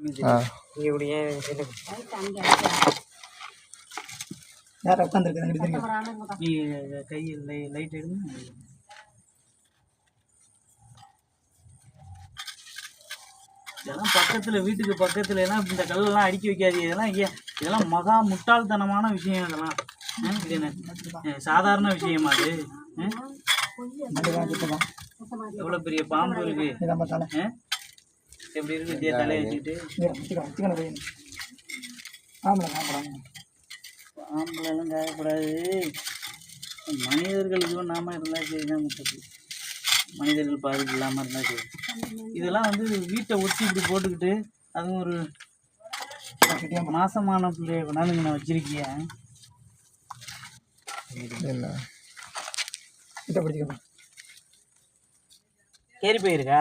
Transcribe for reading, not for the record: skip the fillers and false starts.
இப்படியே யாரும் உட்காந்துருக்கு நீ கையில் லைட் எடுங்க. இதெல்லாம் பக்கத்துல வீட்டுக்கு பக்கத்துல எல்லாம் இந்த கல்லெல்லாம் அடுக்கி வைக்காது. இதெல்லாம் மகா முட்டாள்தனமான விஷயம். இதெல்லாம் சாதாரண விஷயமா அது? எவ்வளவு பெரிய பாம்பு இருக்கு, எப்படி இருக்கு தலையை வச்சுக்கிட்டு. பாம்புல எல்லாம் காயப்படாது. மனிதர்களுக்கு நாம இருந்தா சரிதான். மனிதர்கள் பாதிப்பு இல்லாம இருந்தா சரி. இதெல்லாம் வீட்டை ஒட்டி இப்படி போட்டுக்கிட்டு அதுவும் ஒரு மாசமான பிள்ளைய கொண்டாந்து நான் வச்சிருக்கிய. கேரி போயிருக்கா?